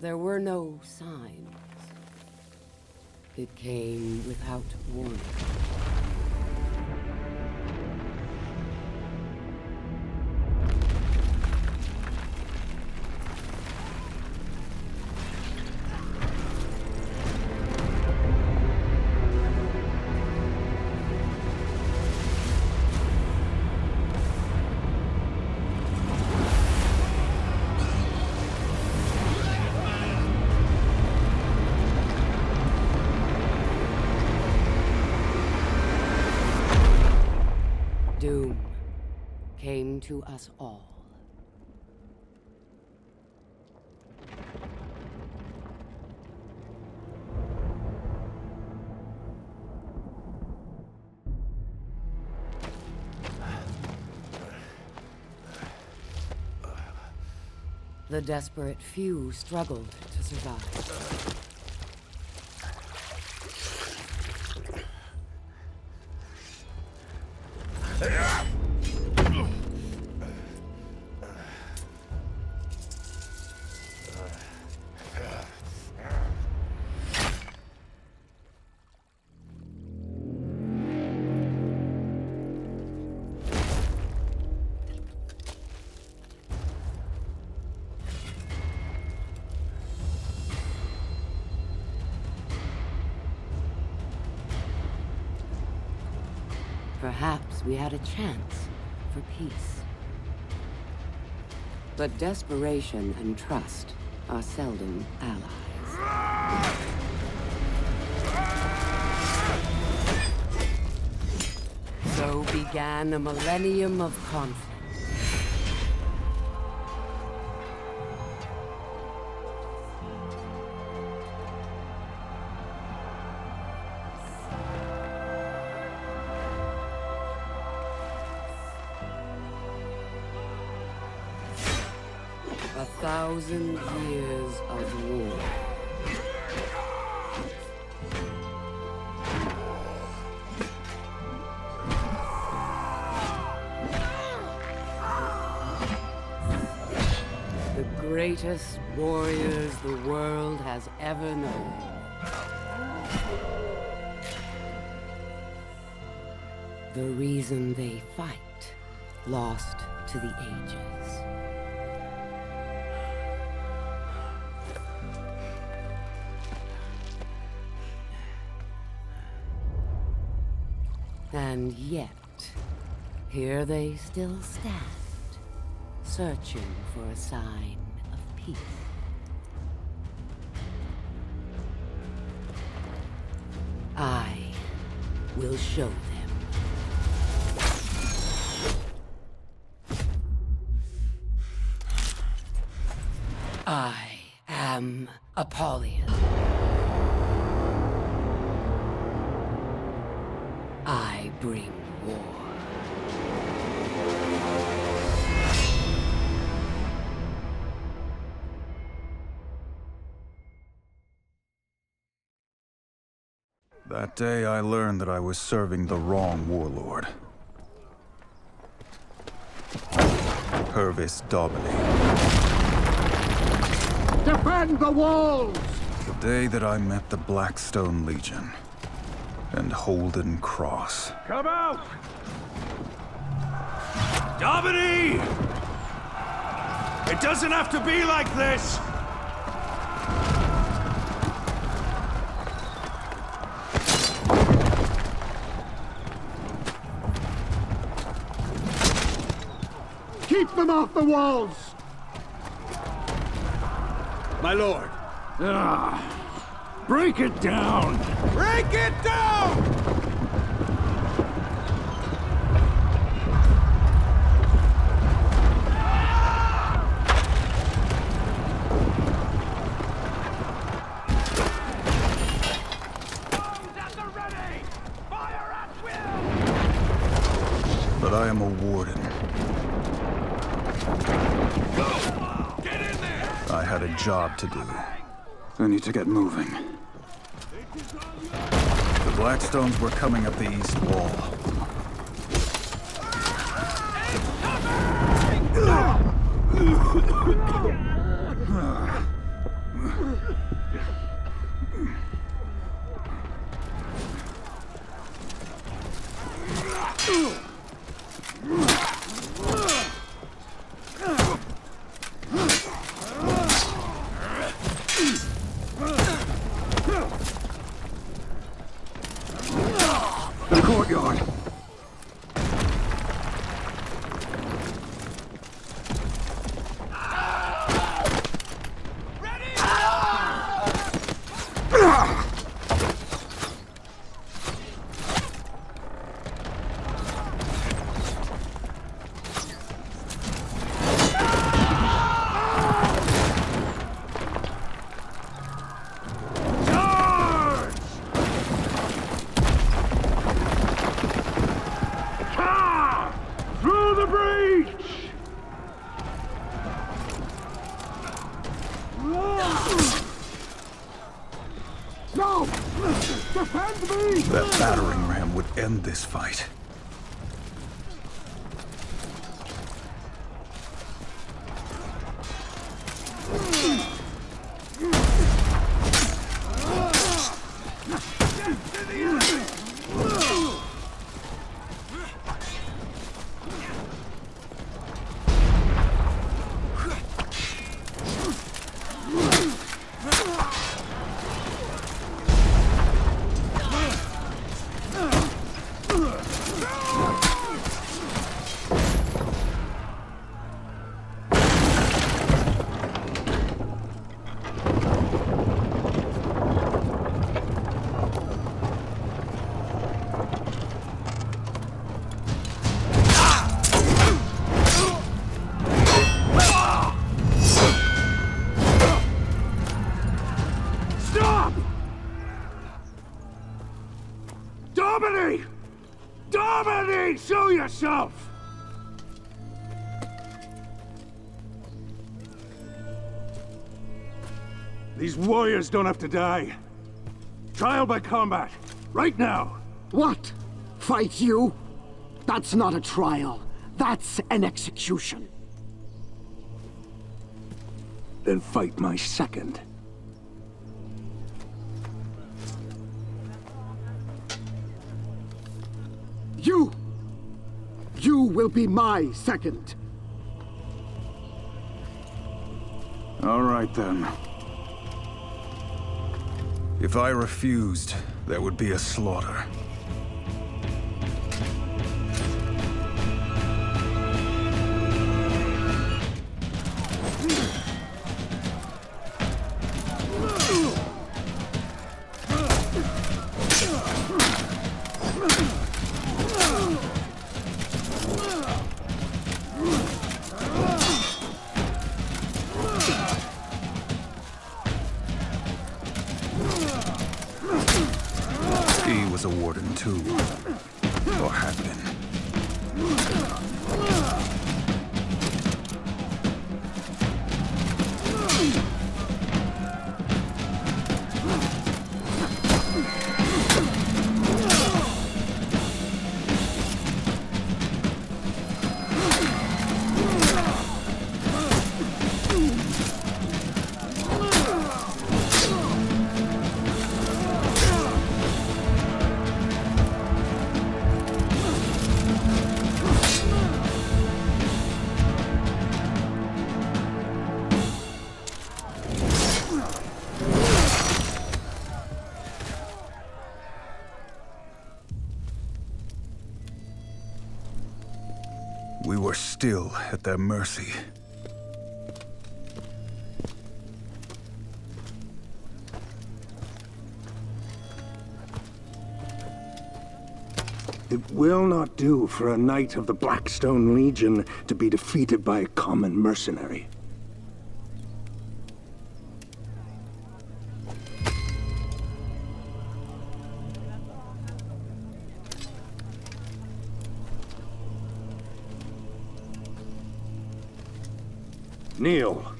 There were no signs. It came without warning. Doom came to us all. The desperate few struggled to survive. Perhaps we had a chance for peace. But desperation and trust are seldom allies. So began a millennium of conflict. A 1,000 years of war. The greatest warriors the world has ever known. The reason they fight, lost to the ages. And yet, here they still stand, searching for a sign of peace. I will show them. I am Apollyon. I bring war. That day I learned that I was serving the wrong warlord. Purvis Daubeny. Defend the walls! The day that I met the Blackstone Legion and Holden Cross. Come out! Daubeny! It doesn't have to be like this! Keep them off the walls! My lord. Break it down! Break it down! But I am a warden. Get in there! I had a job to do. I need to get moving. The Blackstones were coming up the east wall. Defend me! That battering ram would end this fight. Show yourself! These warriors don't have to die. Trial by combat, right now. What? Fight you? That's not a trial. That's an execution. Then fight my second. You will be my second. All right, then. If I refused, there would be a slaughter. A warden too, or had been. We were still at their mercy. It will not do for a knight of the Blackstone Legion to be defeated by a common mercenary. Kneel.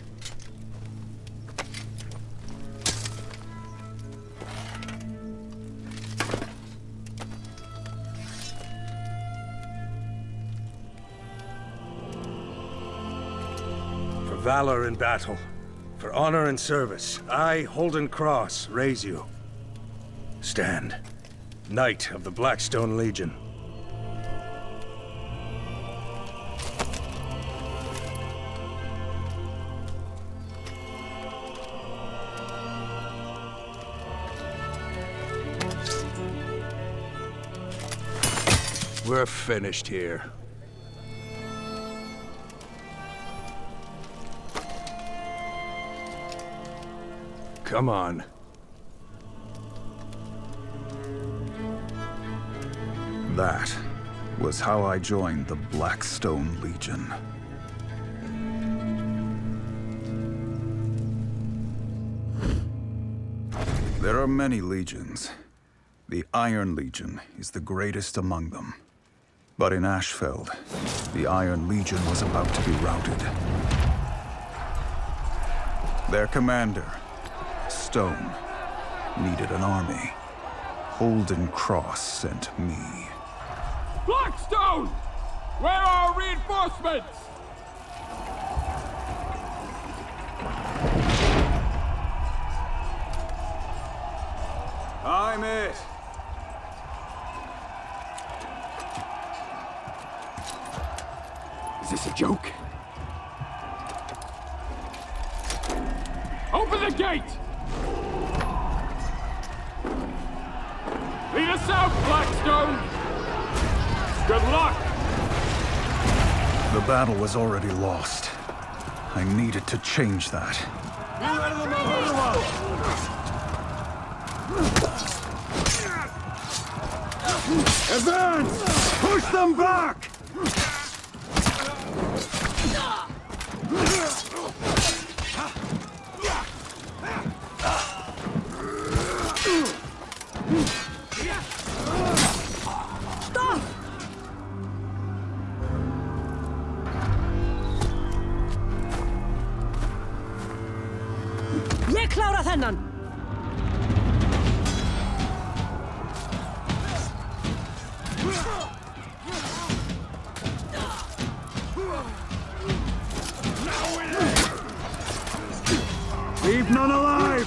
For valor in battle, for honor in service, I, Holden Cross, raise you. Stand, Knight of the Blackstone Legion. We're finished here. Come on. That was how I joined the Blackstone Legion. There are many legions. The Iron Legion is the greatest among them. But in Ashfeld, the Iron Legion was about to be routed. Their commander, Stone, needed an army. Holden Cross sent me. Blackstone! Where are reinforcements? I'm it. Is this a joke? Open the gate! Lead us out, Blackstone! Good luck! The battle was already lost. I needed to change that. Advance! Push them back! Stop! Ég klára þennan! Leave none alive!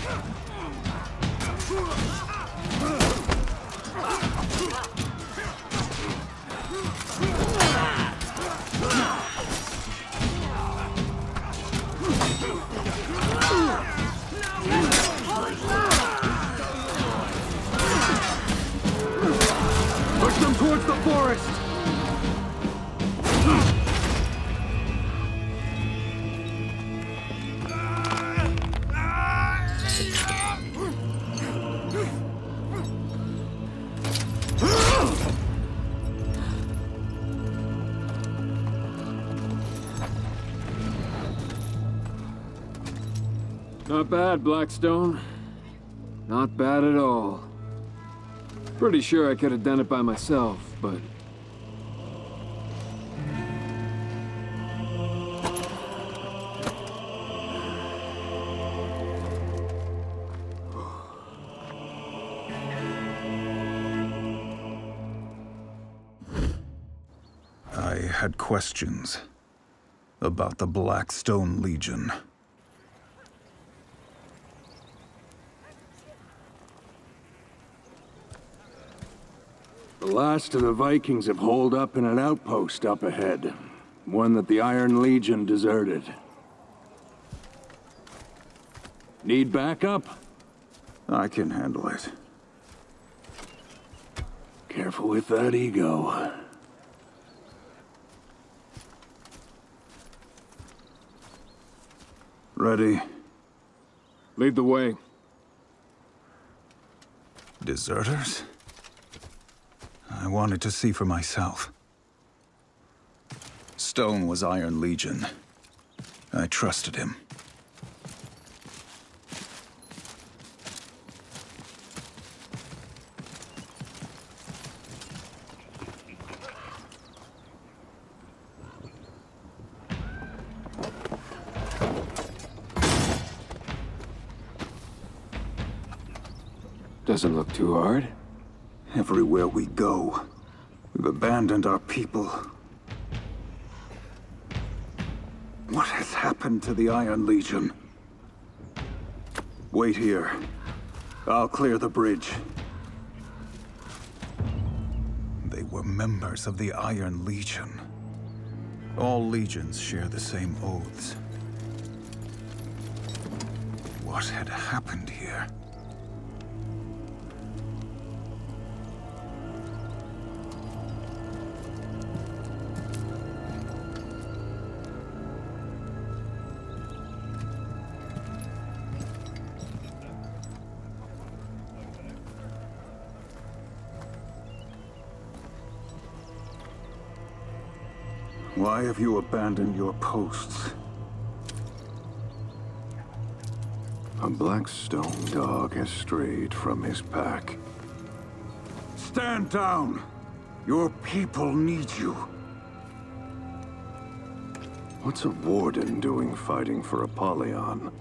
Push them towards the forest! Not bad, Blackstone. Not bad at all. Pretty sure I could have done it by myself, but... I had questions about the Blackstone Legion. The last of the Vikings have holed up in an outpost up ahead. One that the Iron Legion deserted. Need backup? I can handle it. Careful with that ego. Ready? Lead the way. Deserters? I wanted to see for myself. Stone was Iron Legion. I trusted him. Doesn't look too hard. Everywhere we go, we've abandoned our people. What has happened to the Iron Legion? Wait here. I'll clear the bridge. They were members of the Iron Legion. All legions share the same oaths. What had happened here? Why have you abandoned your posts? A Blackstone dog has strayed from his pack. Stand down! Your people need you. What's a warden doing fighting for Apollyon?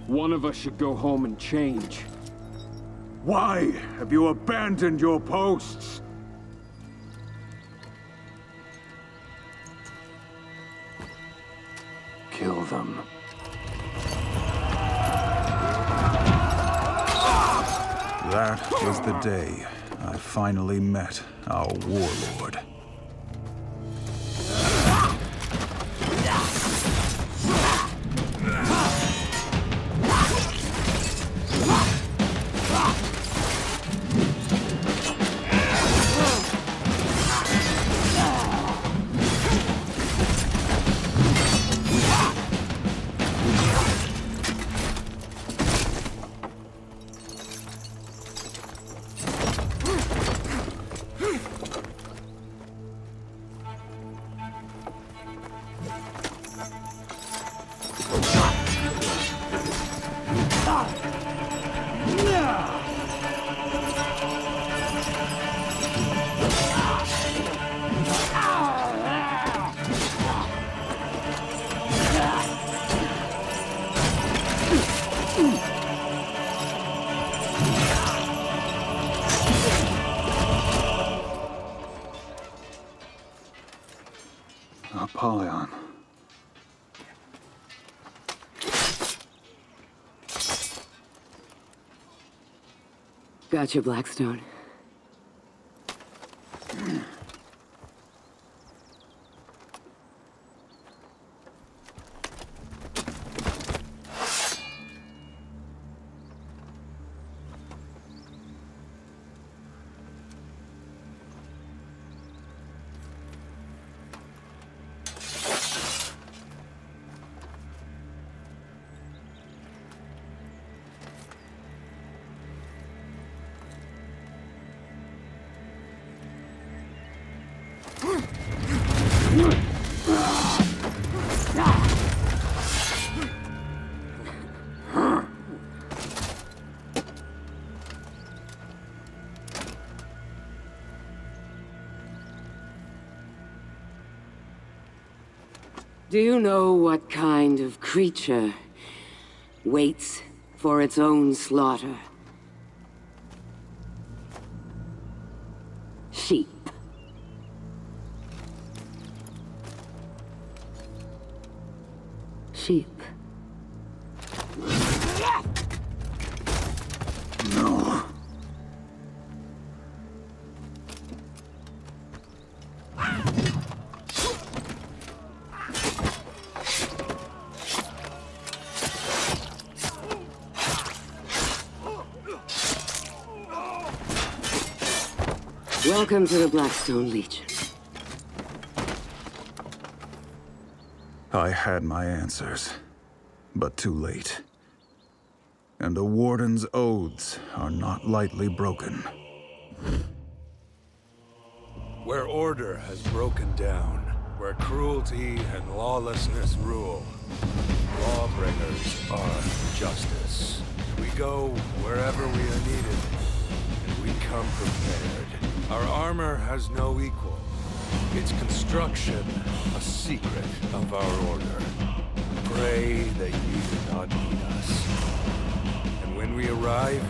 One of us should go home and change. Why have you abandoned your posts? Kill them. That was the day I finally met our warlord. Apollyon. Gotcha, Blackstone. Do you know what kind of creature waits for its own slaughter? Sheep. Sheep. No. Welcome to the Blackstone Legion. I had my answers, but too late. And the Warden's oaths are not lightly broken. Where order has broken down, where cruelty and lawlessness rule, lawbringers are justice. We go wherever we are needed, and we come prepared. Our armor has no equal. Its construction, a secret of our order. Pray that you do not need us. And when we arrive,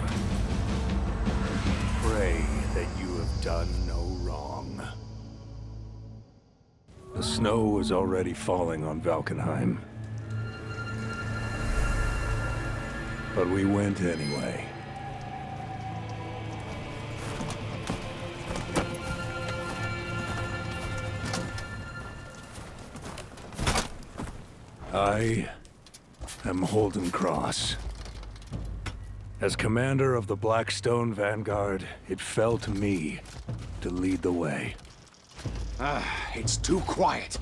pray that you have done no wrong. The snow was already falling on Valkenheim. But we went anyway. I am Holden Cross. As commander of the Blackstone Vanguard, it fell to me to lead the way. It's too quiet.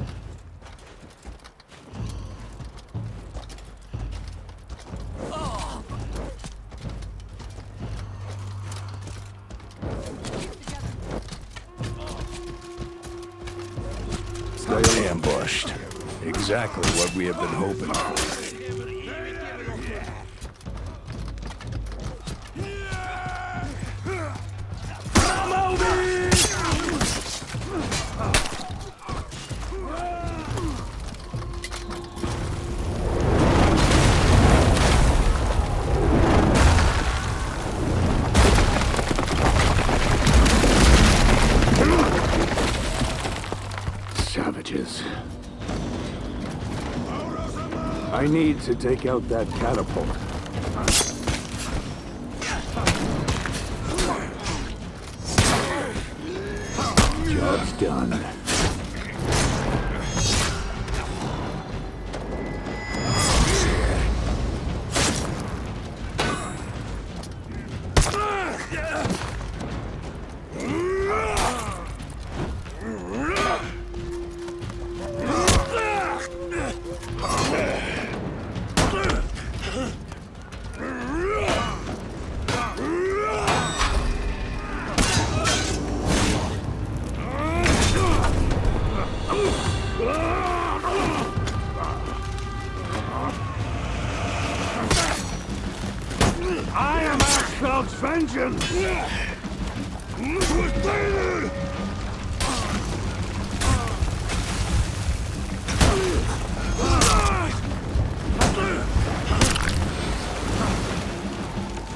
Stay ambushed. Exactly what we have been hoping for. savages. I need to take out that catapult. Job's done. I am Ashfeld's vengeance!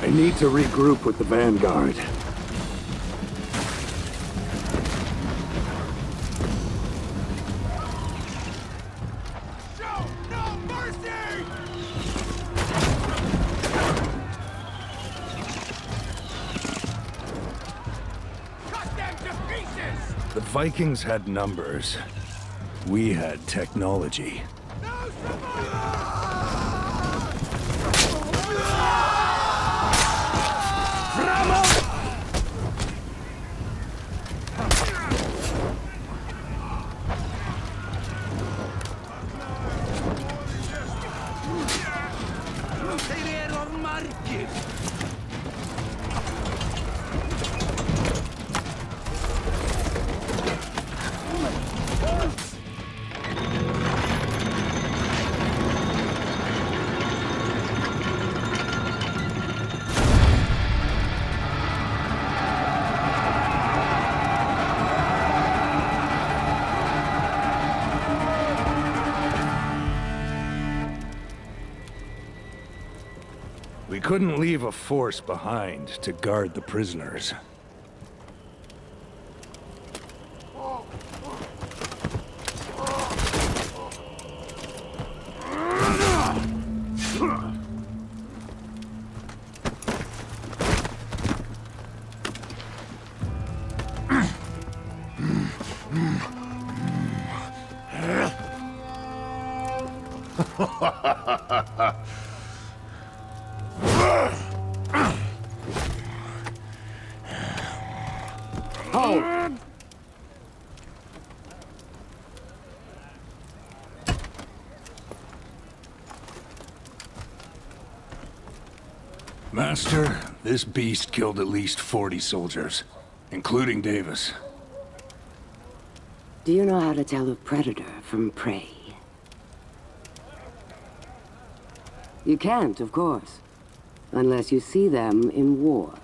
I need to regroup with the Vanguard. The Vikings had numbers. We had technology. We couldn't leave a force behind to guard the prisoners. Master, this beast killed at least 40 soldiers, including Davis. Do you know how to tell a predator from prey? You can't, of course, unless you see them in war.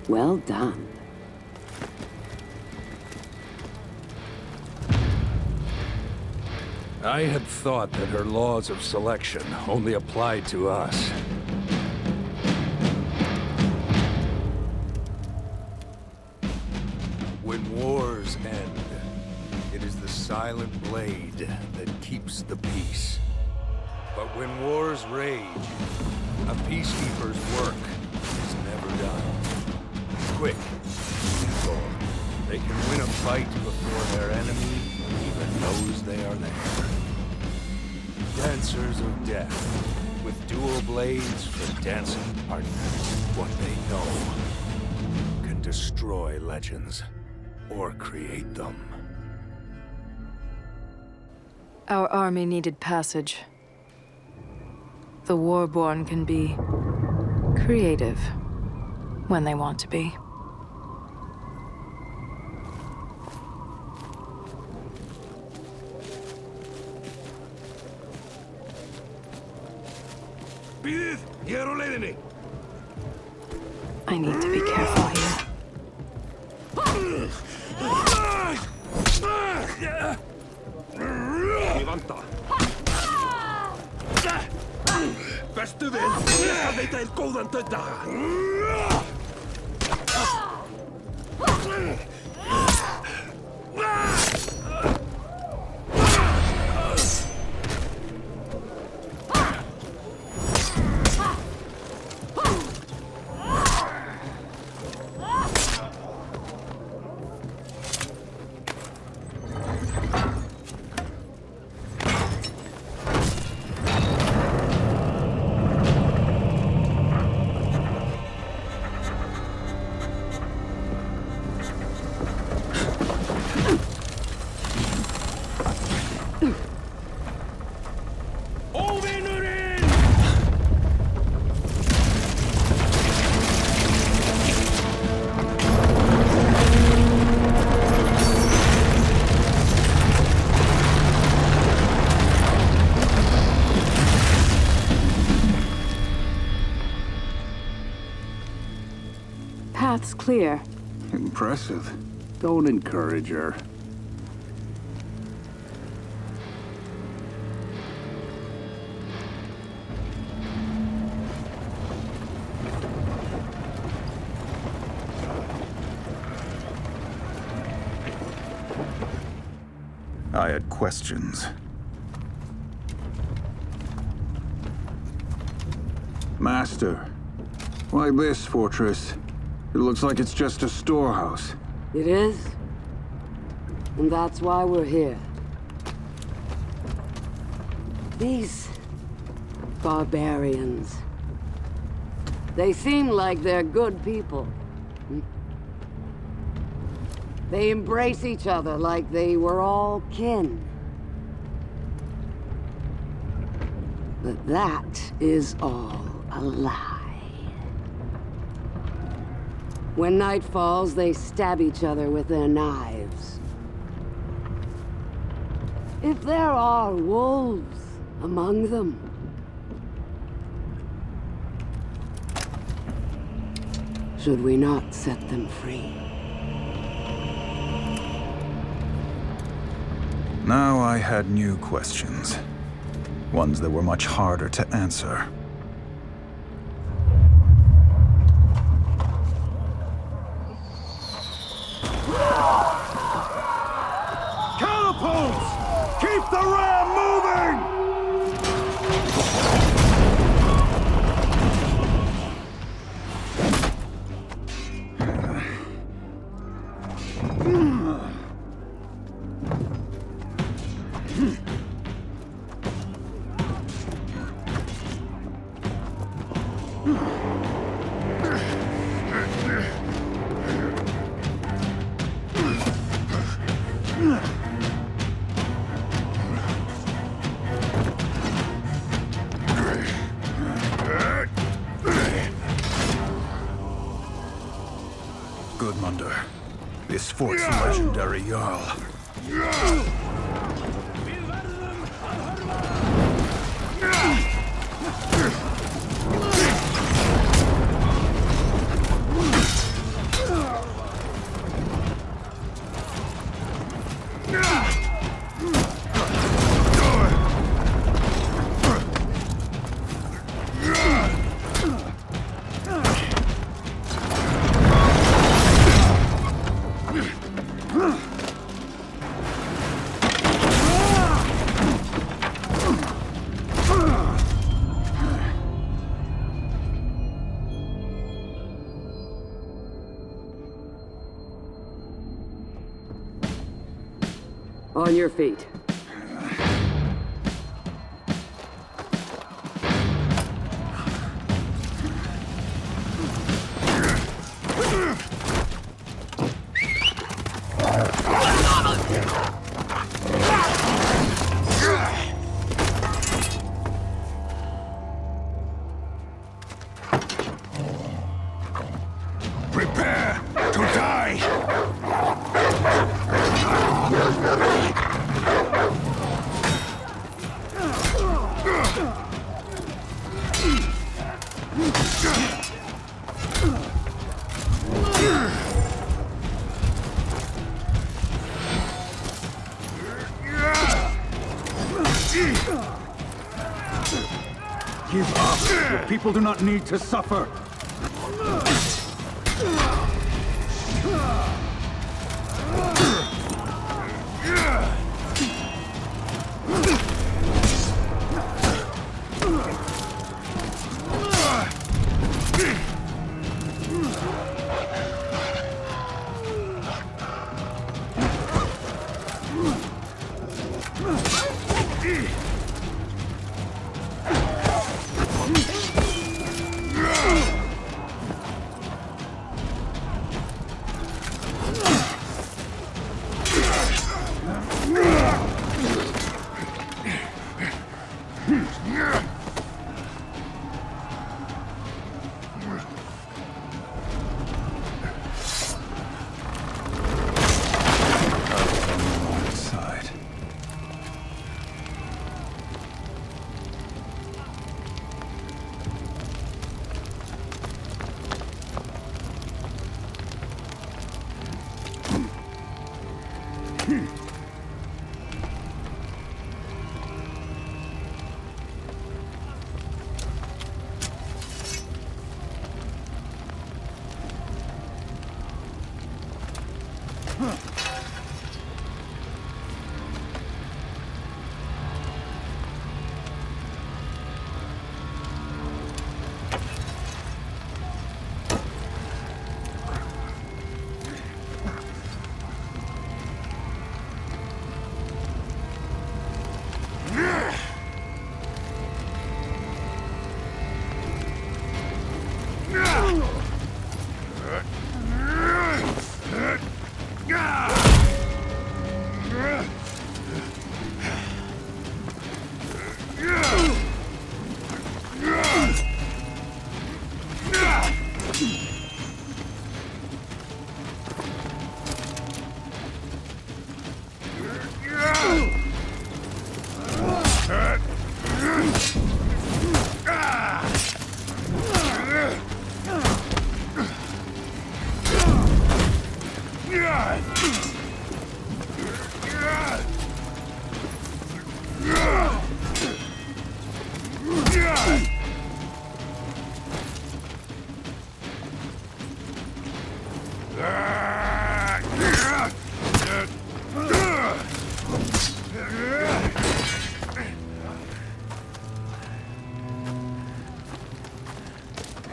Well done. I had thought that her laws of selection only applied to us. When wars end, it is the silent blade that keeps the peace. But when wars rage, a peacekeeper's work is never done. Quick, simple. They can win a fight before their enemy even knows they are there. Dancers of death, with dual blades for dancing partners. What they know can destroy legends or create them. Our army needed passage. The Warborn can be creative when they want to be. I need to be careful here. Mi vantaa. Bestuven, jag ska veta ett golden döda. Path's clear. Impressive. Don't encourage her. I had questions. Master, why this fortress? It looks like it's just a storehouse. It is. And that's why we're here. These barbarians. They seem like they're good people. They embrace each other like they were all kin. But that is all a lie. When night falls, they stab each other with their knives. If there are wolves among them, should we not set them free? Now I had new questions. Ones that were much harder to answer. Catapults! Keep the ram moving! Gudmundur, this fort's legendary Jarl. On your feet. Prepare to die! people do not need to suffer.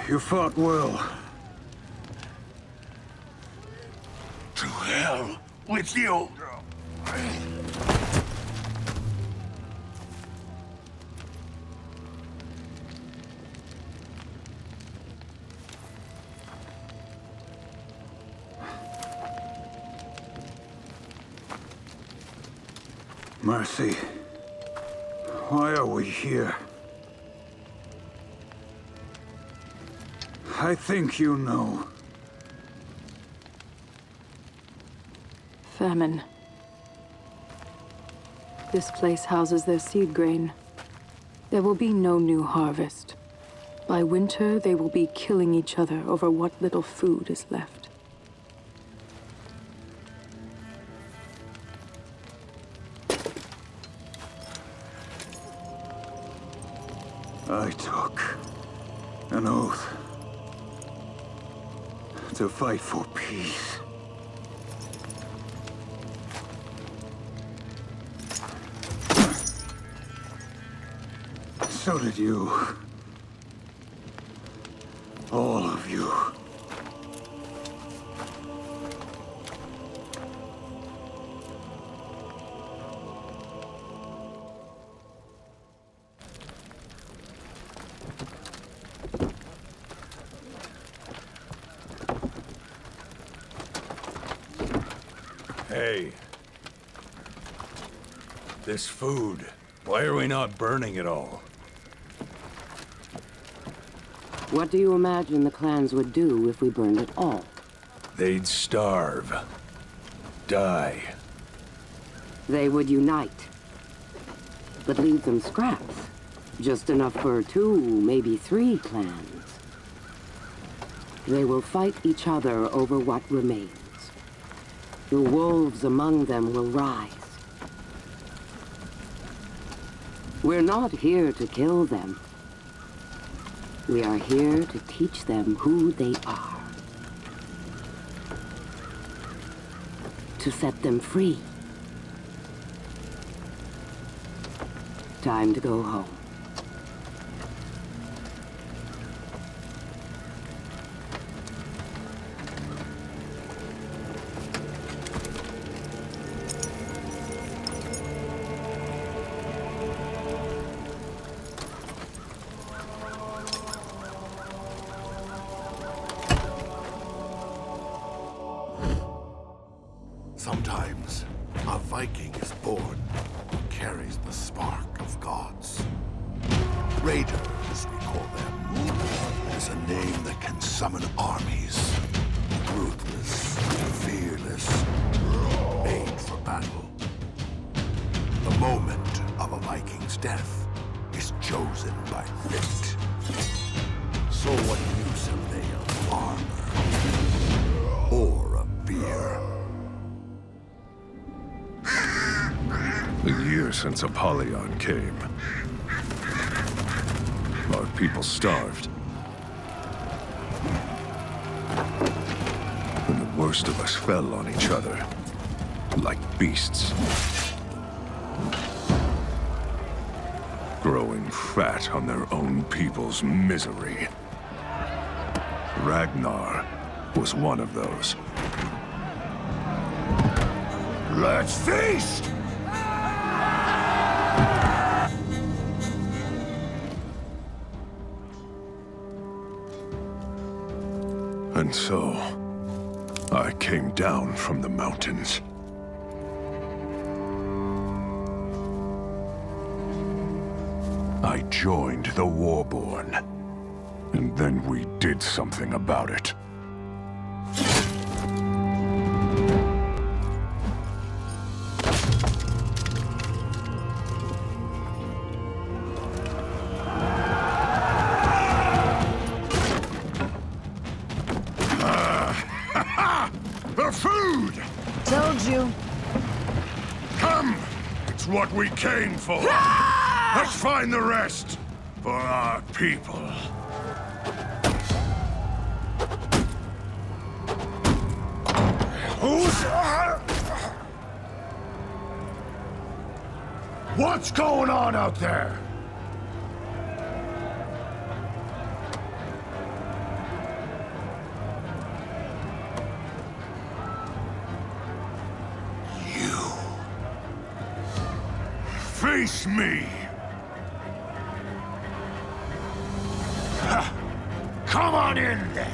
You fought well. To hell with you! Mercy, why are we here? I think you know. Famine. This place houses their seed grain. There will be no new harvest. By winter, they will be killing each other over what little food is left. I took an oath to fight for peace. So did you. All of you. Hey. This food. Why are we not burning it all? What do you imagine the clans would do if we burned it all? They'd starve. Die. They would unite. But leave them scraps. Just enough for 2, maybe 3 clans. They will fight each other over what remains. The wolves among them will rise. We're not here to kill them. We are here to teach them who they are. To set them free. Time to go home. Sometimes a Viking is born who carries the spark of gods. Raiders, we call them. It is a name that can summon armies. Ruthless, fearless, made for battle. The moment of a Viking's death is chosen by fate. So what use have they of armor? Or a beer? A year since Apollyon came. Our people starved. And the worst of us fell on each other, like beasts. Growing fat on their own people's misery. Ragnar was one of those. Let's feast! And so, I came down from the mountains. I joined the Warborn. And then we did something about it. The food! Told you. Come! It's what we came for. Let's find the rest for our people. What's going on out there? You. Face me! Come on in, then!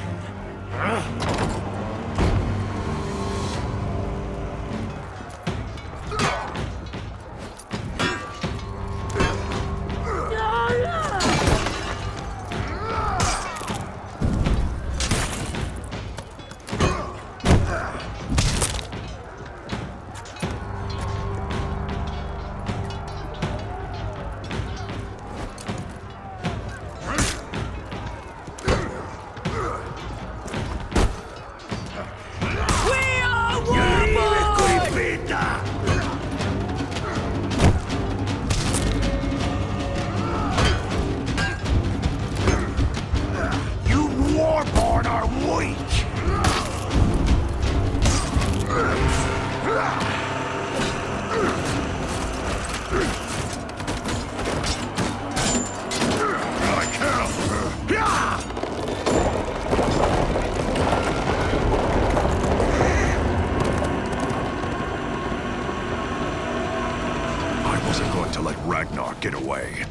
Ragnar get away.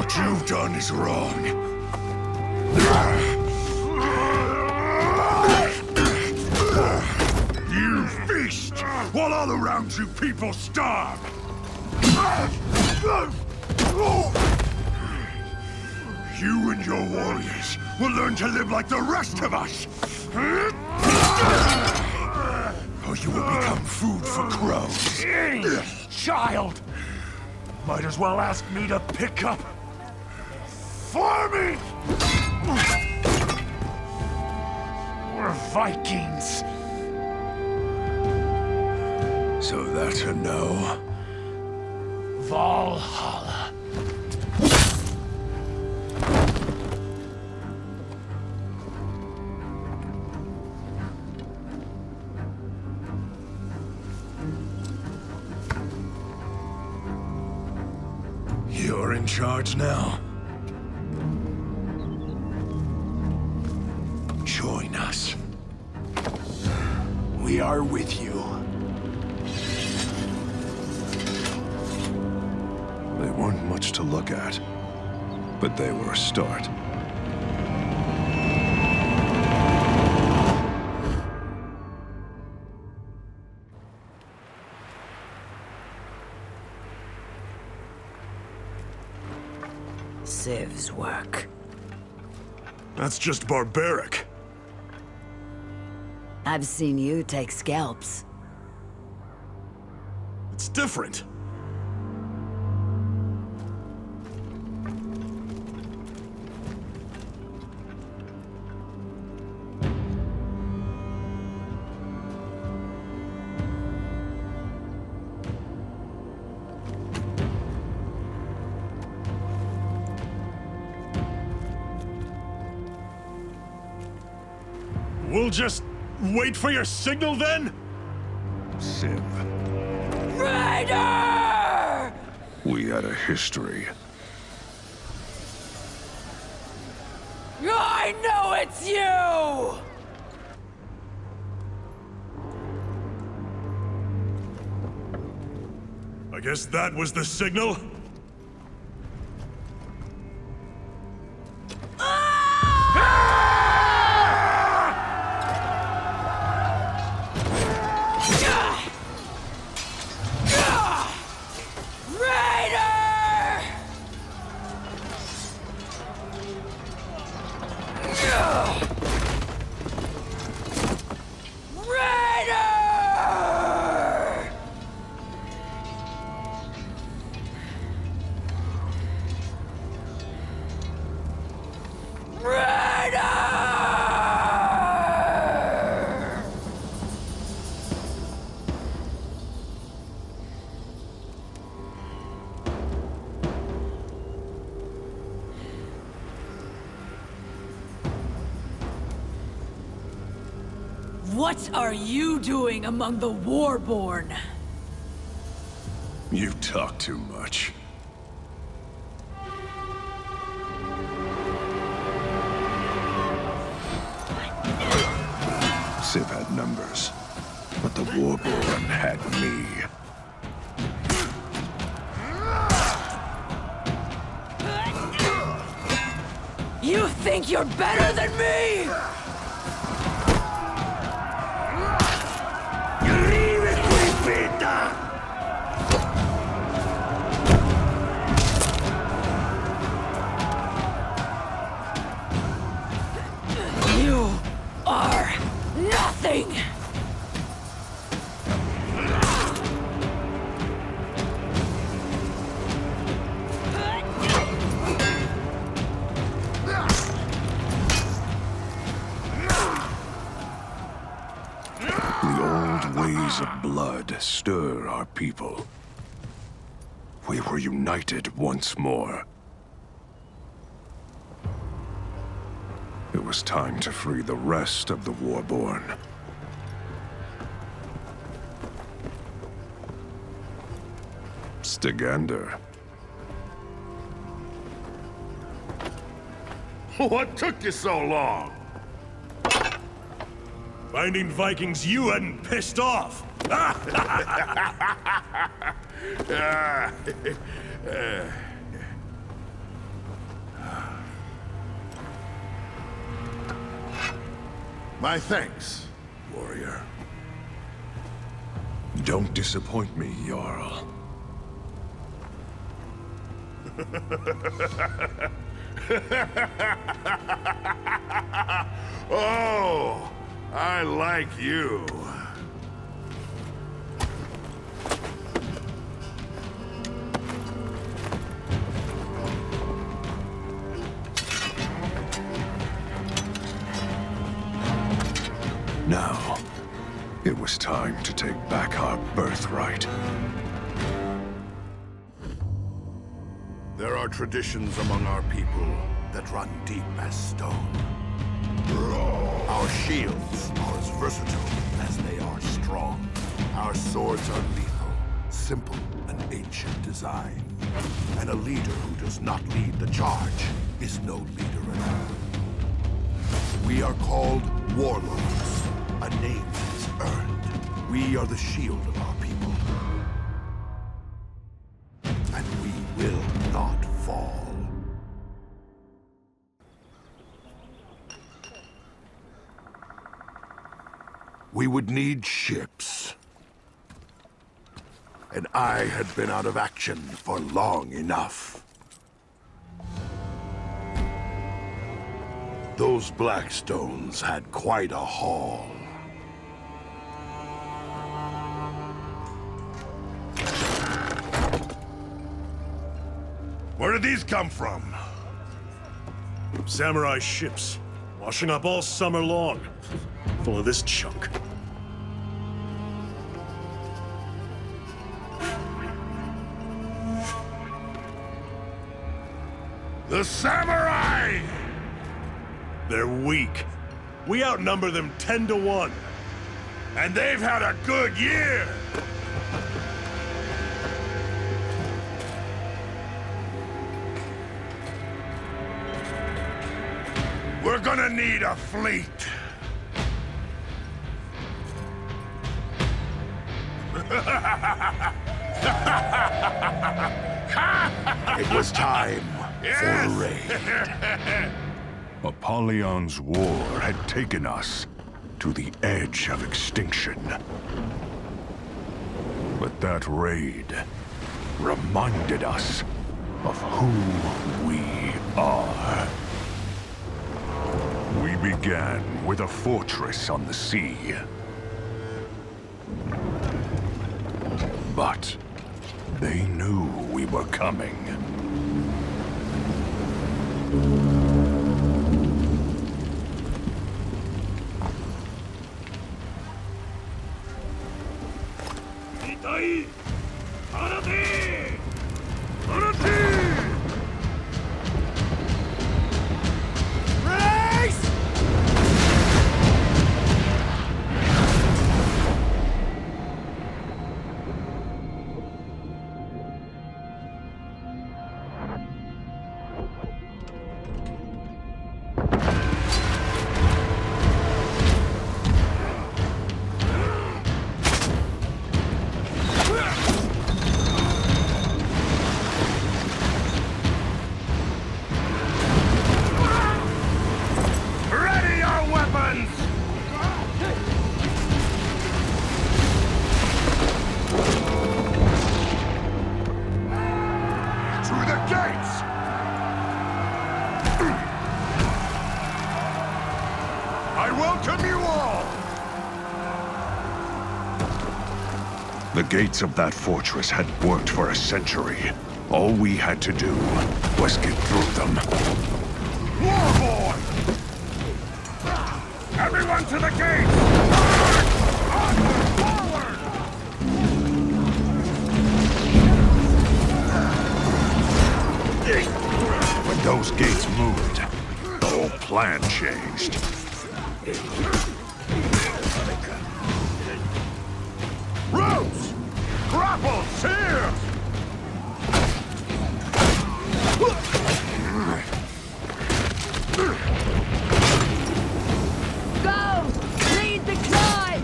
What you've done is wrong. You feast while all around you people starve. You and your warriors will learn to live like the rest of us. Or you will become food for crows. Child! Might as well ask me to pick up farming! We're Vikings. So that's a no. Valhalla. You're in charge now. Join us. We are with you. They weren't much to look at, but they were a start. Civ's work. That's just barbaric. I've seen you take scalps. It's different. We'll just wait for your signal then? Civ. Raider! We had a history. I know it's you! I guess that was the signal? What are you doing among the Warborn? You talk too much. Civ had numbers, but the Warborn had me. You think you're better than me? You are nothing! Ways of blood stir our people. We were united once more. It was time to free the rest of the Warborn. Stygander. What took you so long? Finding Vikings you hadn't pissed off. My thanks, warrior. Don't disappoint me, Jarl. Oh, I like you. Now, it was time to take back our birthright. There are traditions among our people that run deep as stone. Our shields are as versatile as they are strong. Our swords are lethal, simple and ancient design. And a leader who does not lead the charge is no leader at all. We are called warlords, a name that is earned. We are the shield of our people. And we will not fall. We would need ships. And I had been out of action for long enough. Those Blackstones had quite a haul. Where did these come from? Samurai ships, washing up all summer long, full of this junk. The samurai! They're weak. We outnumber them 10 to 1. And they've had a good year! We're gonna need a fleet. It was time for a raid. Apollyon's war had taken us to the edge of extinction. But that raid reminded us of who we are. We began with a fortress on the sea. But they knew we were coming. The gates of that fortress had worked for a century. All we had to do was get through them. Warboy! Everyone to the gates! Forward! When those gates moved, the whole plan changed. Ropes! Grapples here! Go! Lead the climb!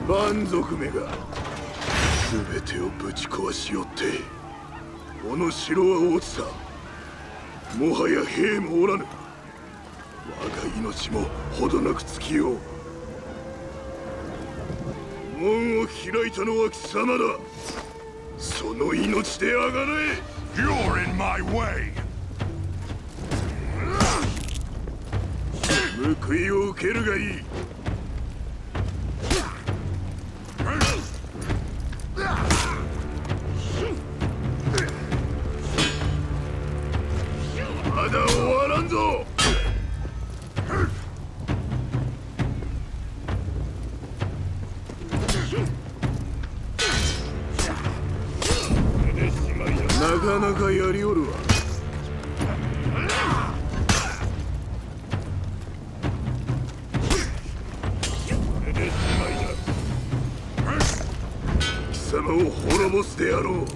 蛮族めが全てをぶち壊しよって、この城は落ちた。もはや兵もおらぬ。我が命もほどなく尽きよう。門を開いたのは貴様だ。その命であがれ。 You're in my way! 報いを受けるがいい。まだ終わらんぞ。なかなかやりおるわ。貴様を滅ぼすであろう。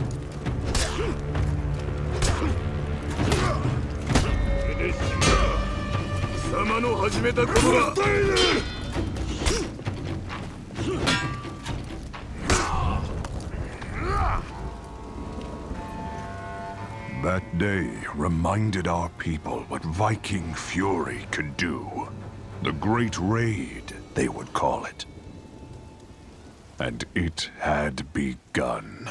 貴様の始めたことだ。That day reminded our people what Viking fury could do. The Great Raid, they would call it. And it had begun.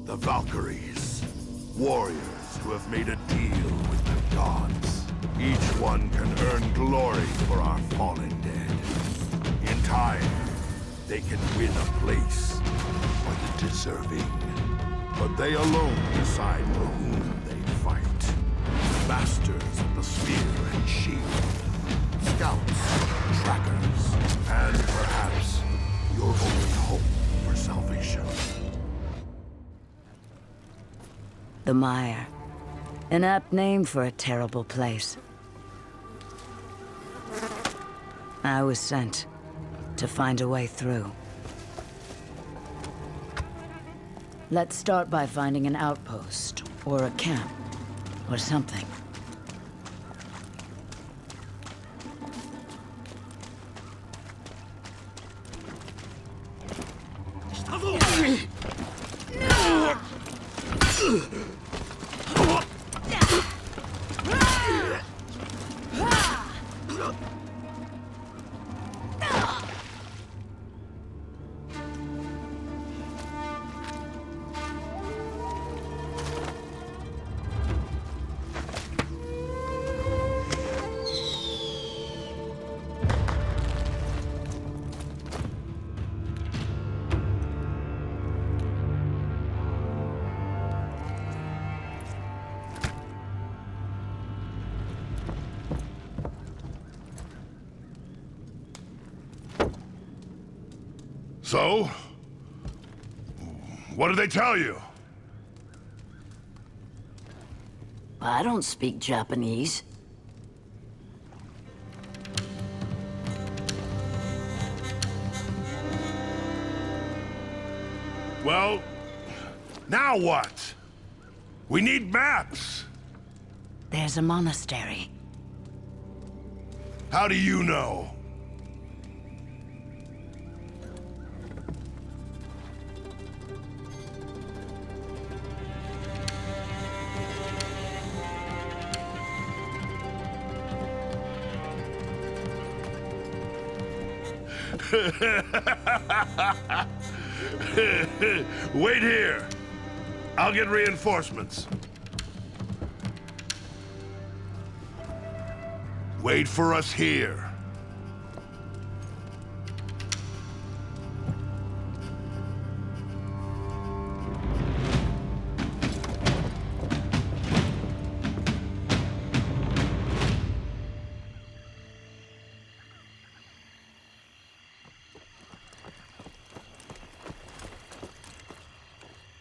The Valkyries, warriors who have made a deal with the gods. Each one can earn glory for our fallen dead. In time, they can win a place for the deserving. But they alone decide for whom they fight. Masters of the spear and shield, scouts, trackers, and perhaps your only hope for salvation. The Mire. An apt name for a terrible place. I was sent to find a way through. Let's start by finding an outpost, or a camp, or something. So? What did they tell you? I don't speak Japanese. Well, now what? We need maps. There's a monastery. How do you know? Wait here. I'll get reinforcements. Wait for us here.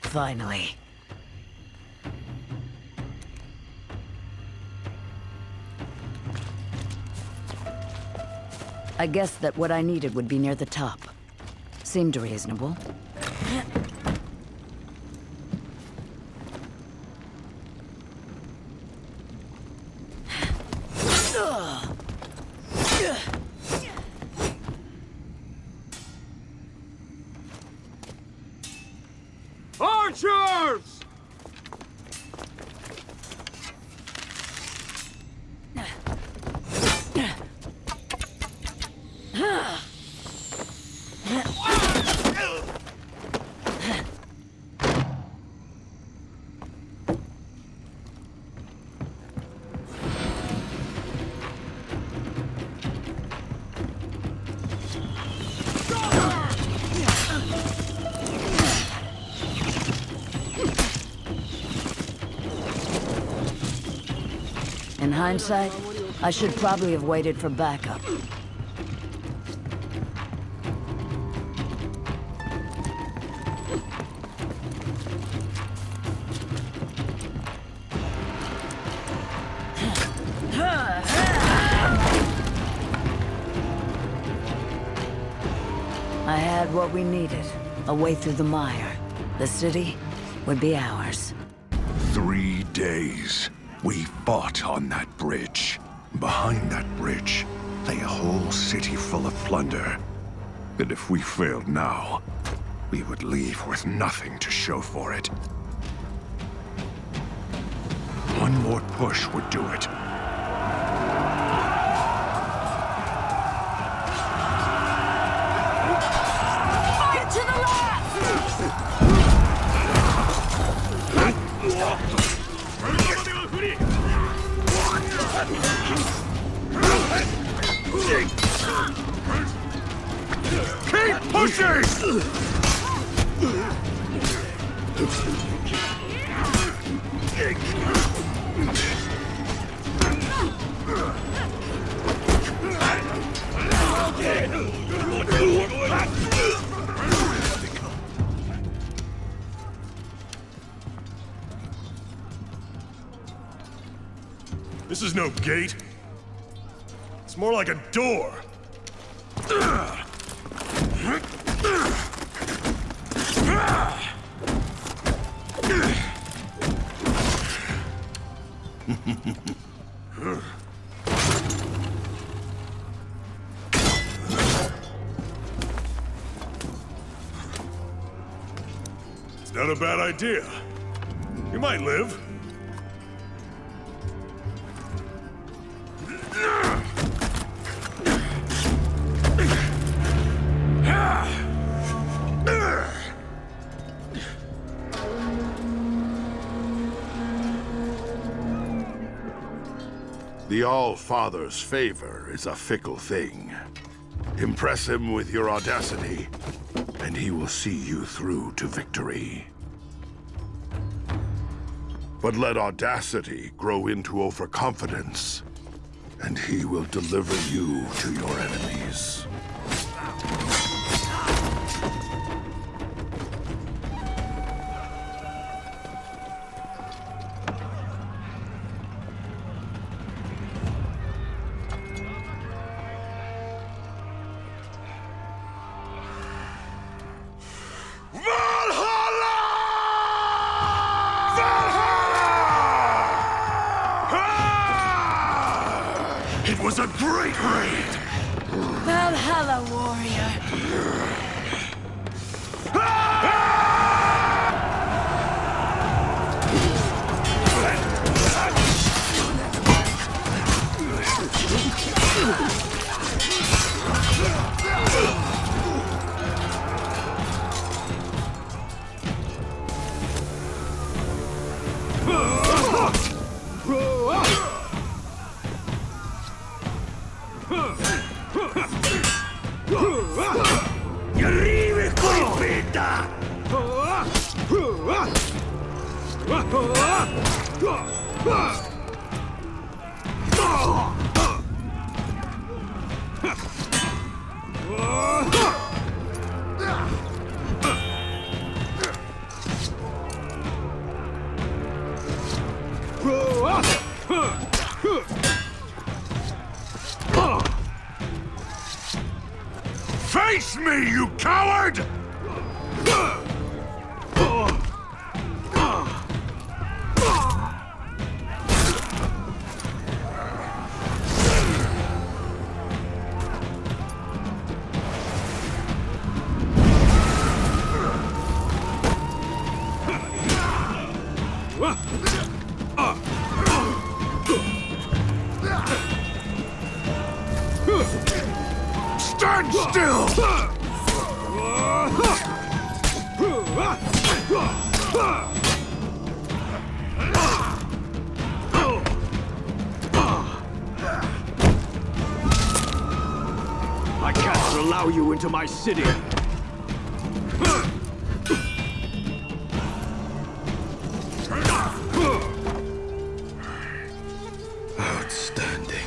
Finally. I guessed that what I needed would be near the top. Seemed reasonable. Archers! In hindsight, I should probably have waited for backup. I had what we needed, a way through the mire. The city would be ours. 3 days. We fought on that bridge. Behind that bridge lay a whole city full of plunder. And if we failed now, we would leave with nothing to show for it. One more push would do it. Fire to the left! Keep pushing! This is no gate. It's more like a door. It's not a bad idea. You might live. The All-Father's favor is a fickle thing. Impress him with your audacity, and he will see you through to victory. But let audacity grow into overconfidence, and he will deliver you to your enemies. It was a great raid! Valhalla, warrior. Face me, you coward! Stand still! I can't allow you into my city. Outstanding.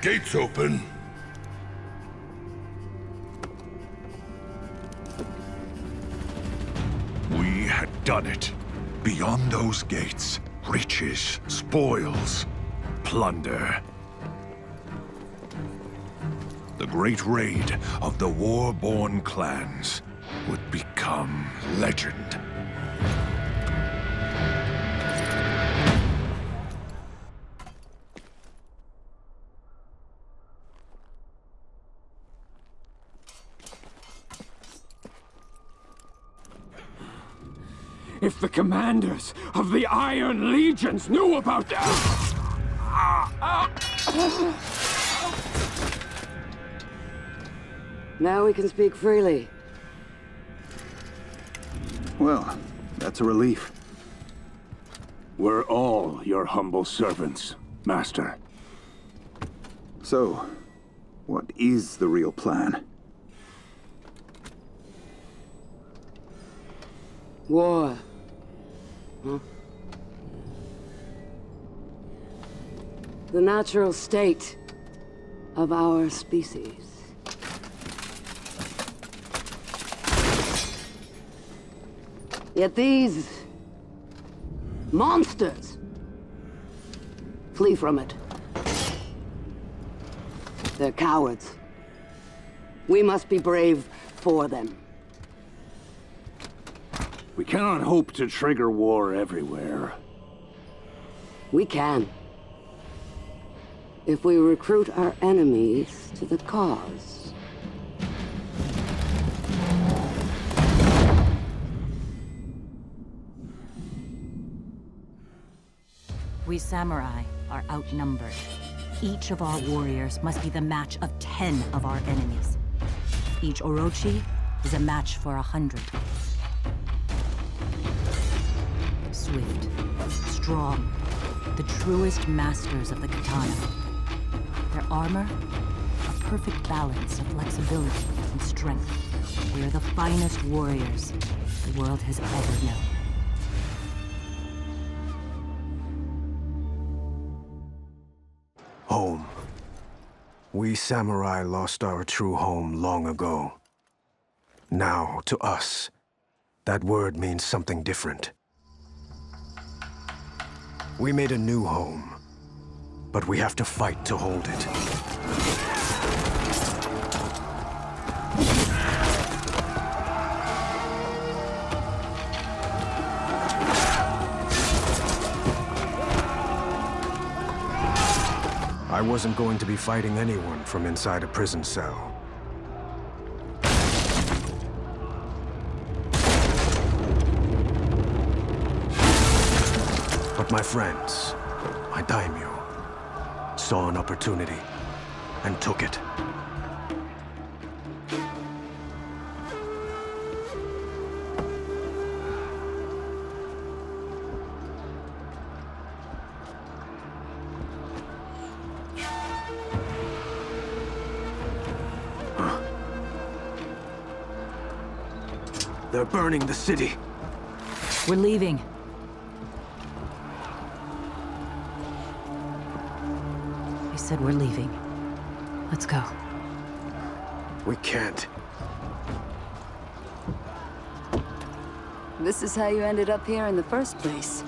Gates open. We had done it. Beyond those gates, riches, spoils, plunder. The great raid of the war-born clans would become legend. If the commanders of the Iron Legions knew about that... Now we can speak freely. Well, that's a relief. We're all your humble servants, Master. So, what is the real plan? War. Huh? The natural state of our species. Yet these monsters flee from it. They're cowards. We must be brave for them. We cannot hope to trigger war everywhere. We can. If we recruit our enemies to the cause. We samurai are outnumbered. Each of our warriors must be the match of 10 of our enemies. Each Orochi is a match for 100. Swift, strong, the truest masters of the katana. Their armor, a perfect balance of flexibility and strength. We are the finest warriors the world has ever known. Home. We samurai lost our true home long ago. Now, to us, that word means something different. We made a new home, but we have to fight to hold it. I wasn't going to be fighting anyone from inside a prison cell. But my friends, my daimyo, saw an opportunity and took it. They're burning the city. We're leaving. I said we're leaving. Let's go. We can't. This is how you ended up here in the first place.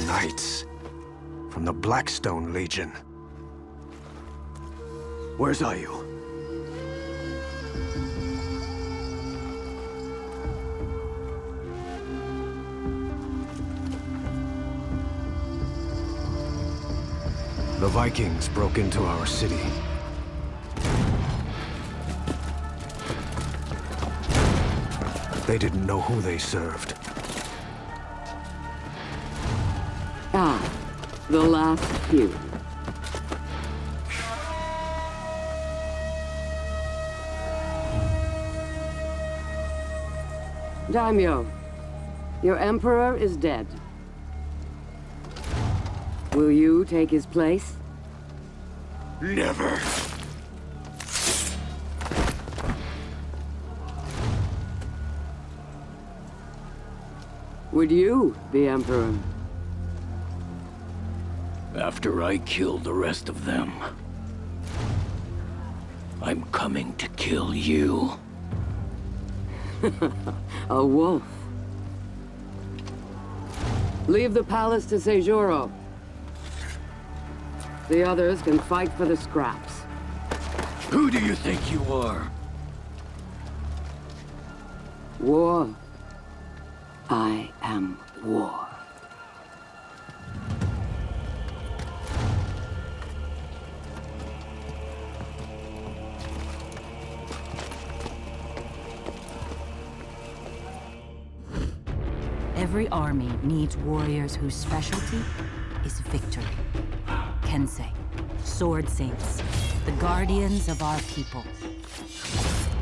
Knights from the Blackstone Legion. Where's Ayu? The Vikings broke into our city. They didn't know who they served. Ah, the last few. Daimyo, your emperor is dead. Will you take his place? Never. Would you be emperor? After I kill the rest of them, I'm coming to kill you. A wolf. Leave the palace to Seijuro. The others can fight for the scraps. Who do you think you are? War. I am war. Every army needs warriors whose specialty is victory. Kensei, sword saints, the guardians of our people.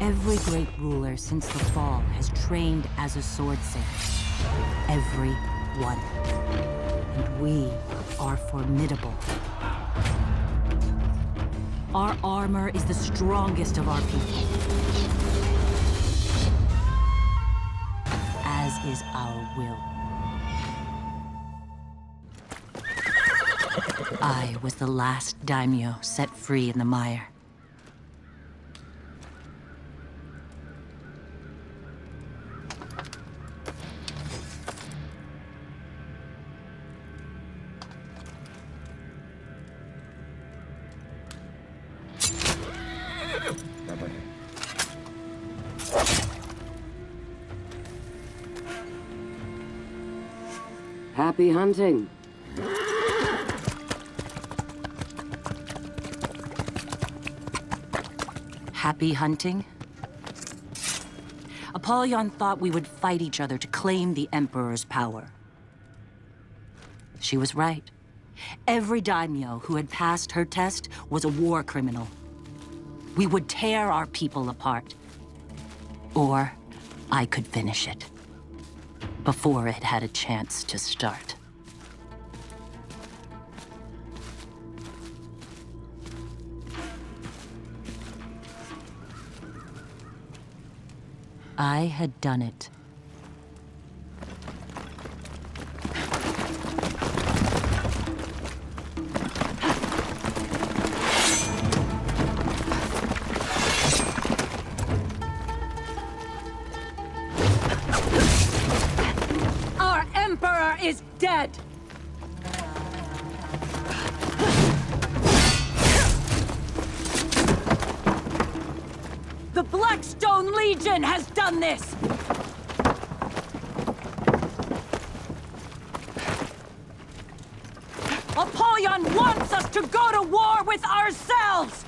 Every great ruler since the fall has trained as a sword saint. Every one. And we are formidable. Our armor is the strongest of our people. As is our will. I was the last daimyo set free in the mire. Happy hunting. Happy hunting? Apollyon thought we would fight each other to claim the Emperor's power. She was right. Every daimyo who had passed her test was a war criminal. We would tear our people apart. Or I could finish it. Before it had a chance to start. I had done it. Our Emperor is dead! Legion has done this! Apollyon wants us to go to war with ourselves!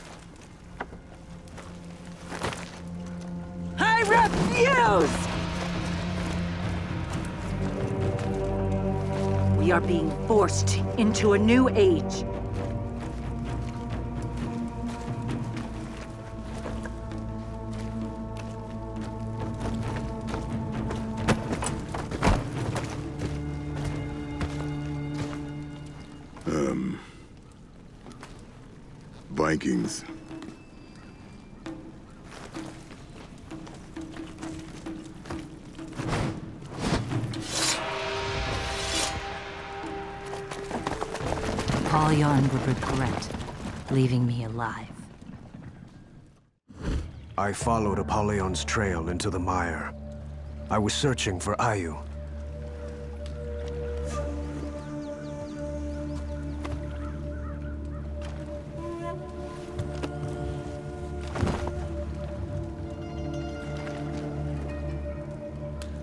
I refuse! We are being forced into a new age. Vikings. Apollyon would regret leaving me alive. I followed Apollyon's trail into the mire. I was searching for Ayu.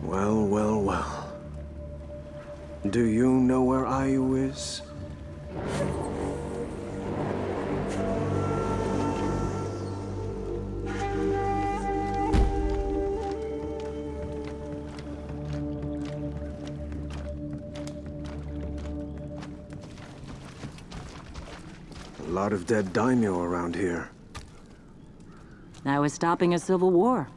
Well. Do you know where Ayu is? A lot of dead daimyo around here. I was stopping a civil war.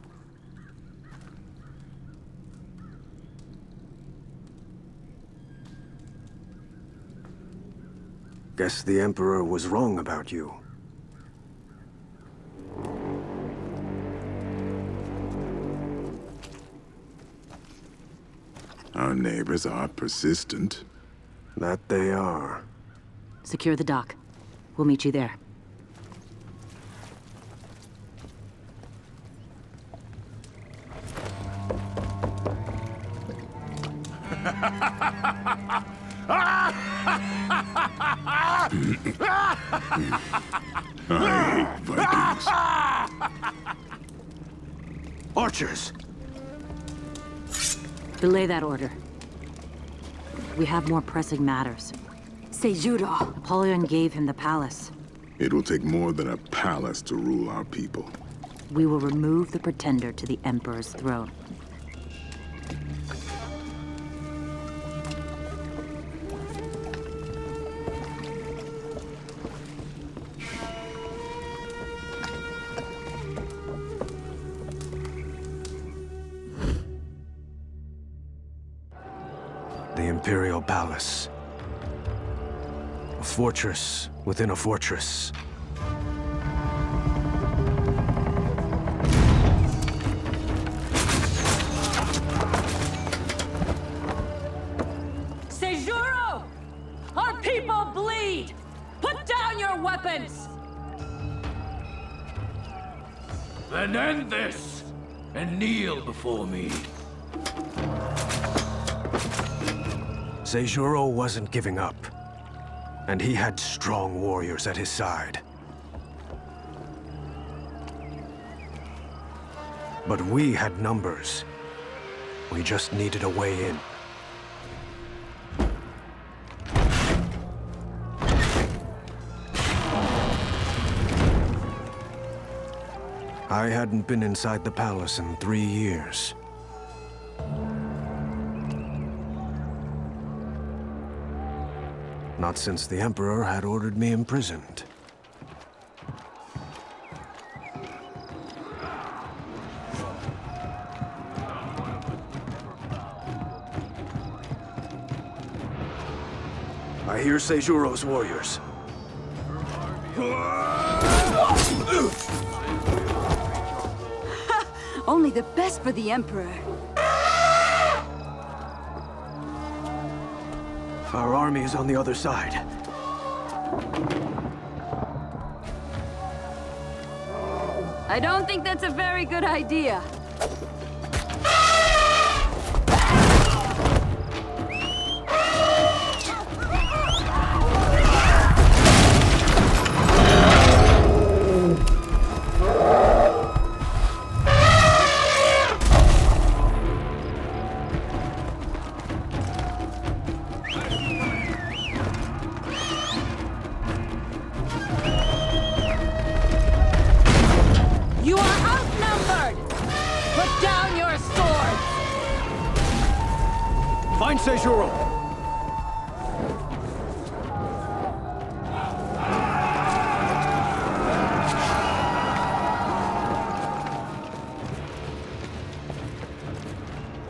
Guess the Emperor was wrong about you. Our neighbors are persistent. That they are. Secure the dock. We'll meet you there. I hate Vikings. Archers! Delay that order. We have more pressing matters. Sejuro. Apollyon gave him the palace. It will take more than a palace to rule our people. We will remove the pretender to the Emperor's throne. The Imperial Palace. A fortress within a fortress. Sejuro! Our people bleed! Put down your weapons! Then end this, and kneel before me. Sejuro wasn't giving up, and he had strong warriors at his side. But we had numbers. We just needed a way in. I hadn't been inside the palace in 3 years. Not since the Emperor had ordered me imprisoned. I hear Seijuro's warriors. Only the best for the Emperor. Our army is on the other side. I don't think that's a very good idea. Find Seijuro!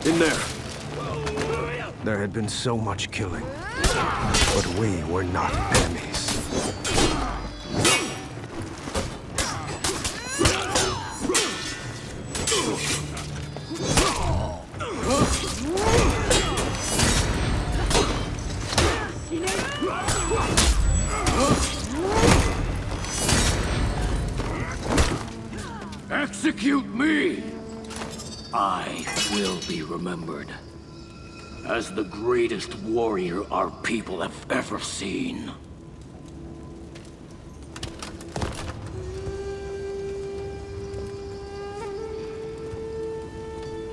In there. There had been so much killing, but we were not enemies. Execute me! I will be remembered as the greatest warrior our people have ever seen.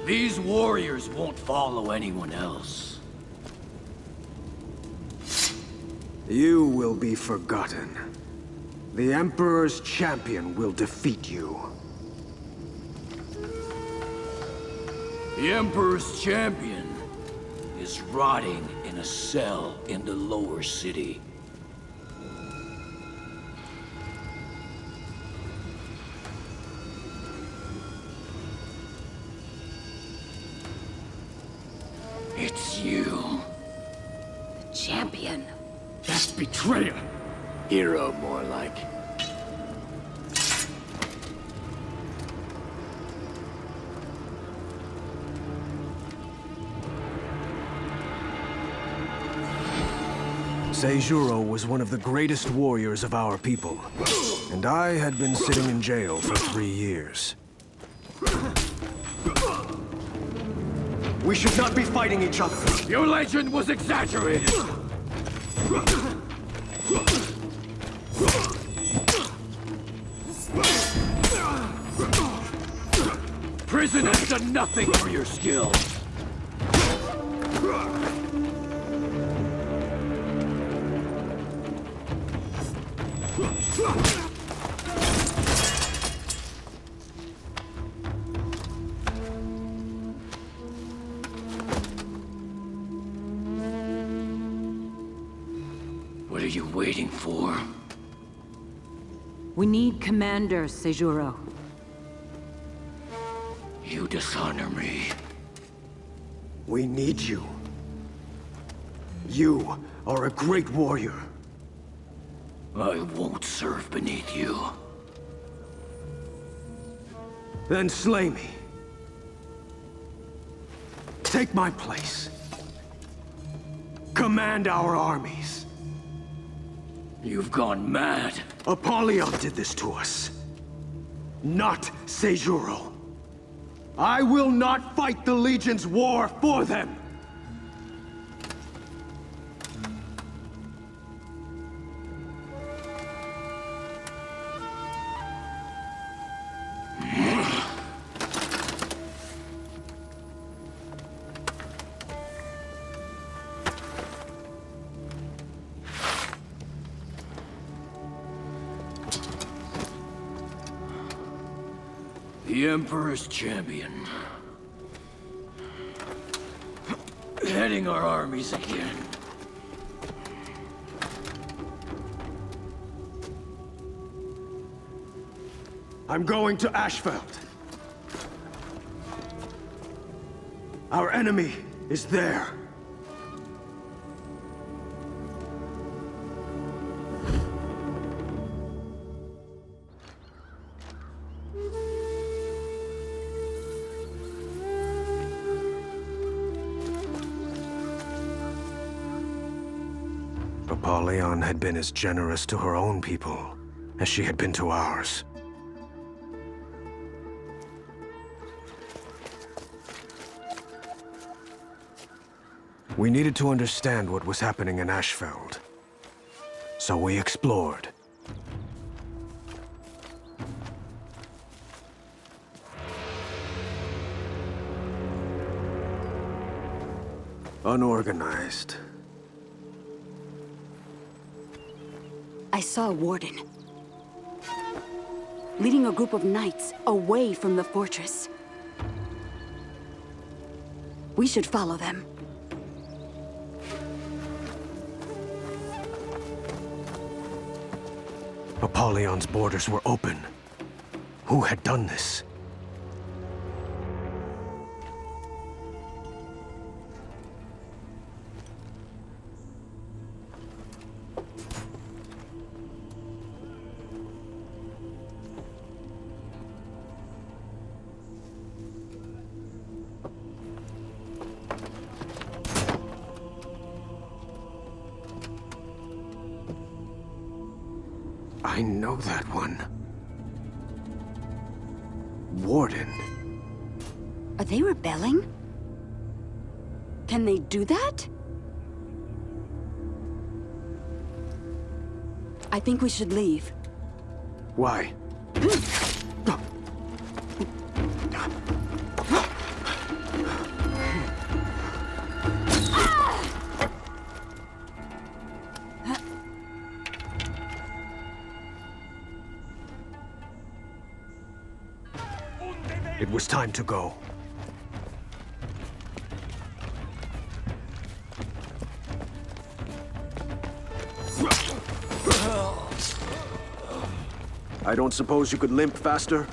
These warriors won't follow anyone else. You will be forgotten. The Emperor's champion will defeat you. The Emperor's champion is rotting in a cell in the lower city. It's you. The champion. That's betrayer. Hero, more like. Seijuro was one of the greatest warriors of our people, and I had been sitting in jail for 3 years. We should not be fighting each other. Your legend was exaggerated. Prison has done nothing for your skill. What are you waiting for? We need commanders, Seijuro. You dishonor me. We need you. You are a great warrior. I won't serve beneath you. Then slay me. Take my place. Command our armies. You've gone mad. Apollyon did this to us. Not Seijuro. I will not fight the Legion's war for them! The Emperor's champion. Heading our armies again. I'm going to Ashfeld. Our enemy is there. Apollyon had been as generous to her own people as she had been to ours. We needed to understand what was happening in Ashfeld, so we explored. Unorganized. I saw a warden, leading a group of knights away from the fortress. We should follow them. Apollyon's borders were open. Who had done this? I know that one. Warden. Are they rebelling? Can they do that? I think we should leave. Why? It was time to go. I don't suppose you could limp faster?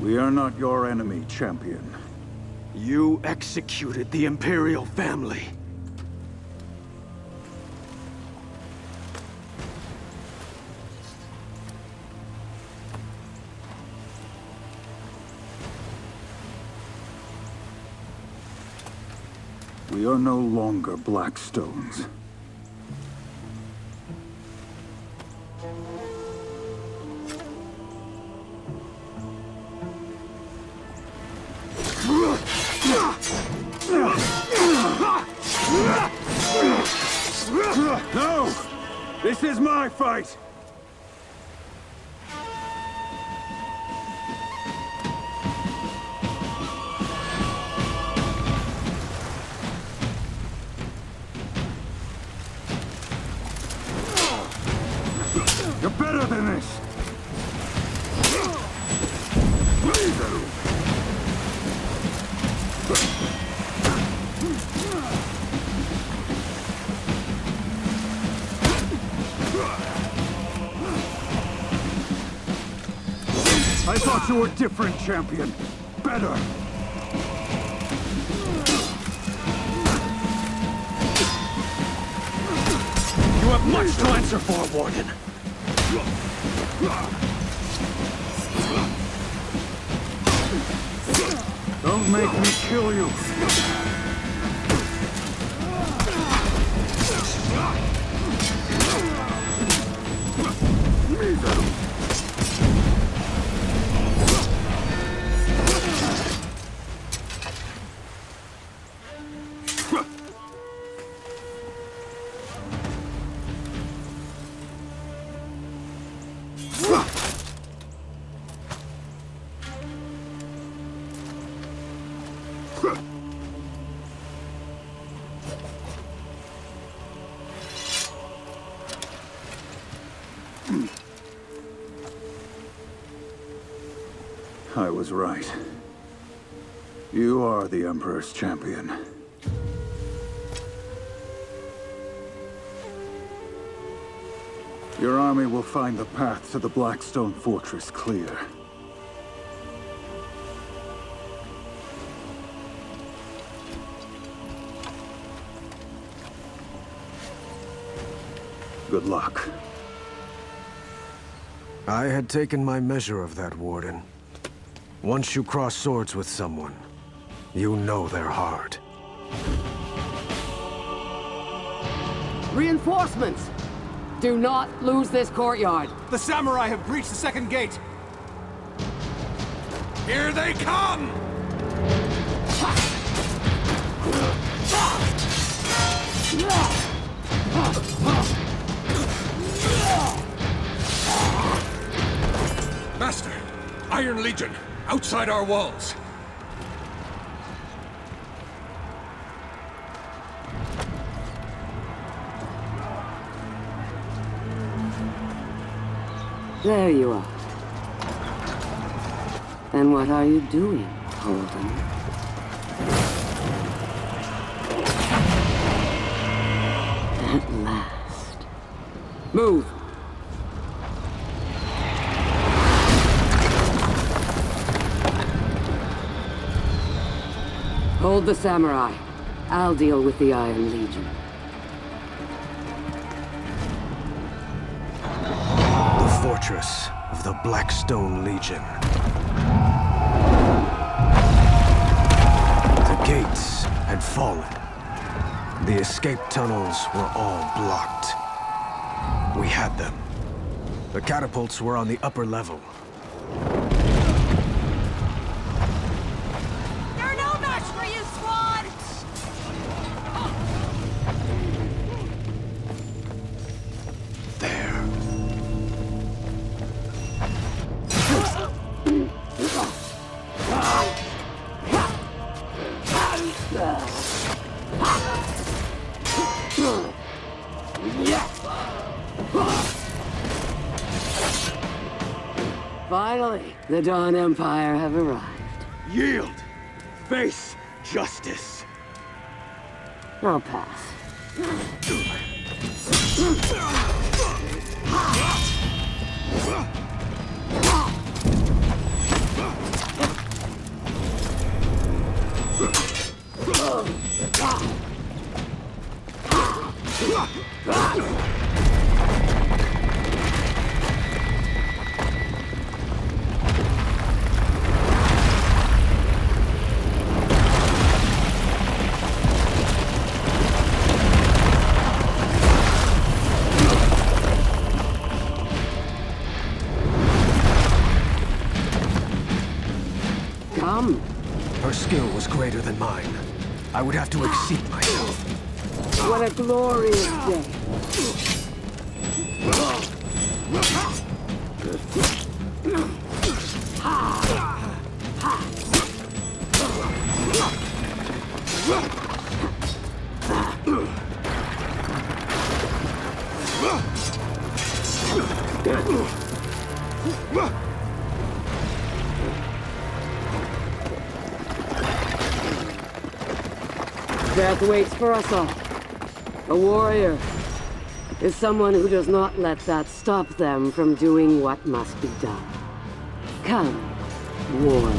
We are not your enemy, champion. You executed the Imperial family. We are no longer Blackstones. No! This is my fight! You're better than this! I thought you were different, champion. Better. You have much to answer for, Warden. Don't make me kill you. I was right. You are the Emperor's champion. Your army will find the path to the Blackstone Fortress clear. Good luck. I had taken my measure of that, Warden. Once you cross swords with someone, you know they're hard. Reinforcements! Do not lose this courtyard. The samurai have breached the second gate. Here they come! Master, Iron Legion. outside our walls. There you are. And what are you doing, Holden? At last. Move! Hold the samurai. I'll deal with the Iron Legion. The fortress of the Blackstone Legion. The gates had fallen. The escape tunnels were all blocked. We had them. The catapults were on the upper level. They're no match for you, squad! There. Finally, the Dawn Empire have arrived. Yield! Face justice! I'll pass. Come. Her skill was greater than mine. I would have to exceed myself. What a glorious day. Death waits for us all. A warrior is someone who does not let that stop them from doing what must be done. Come, warrior.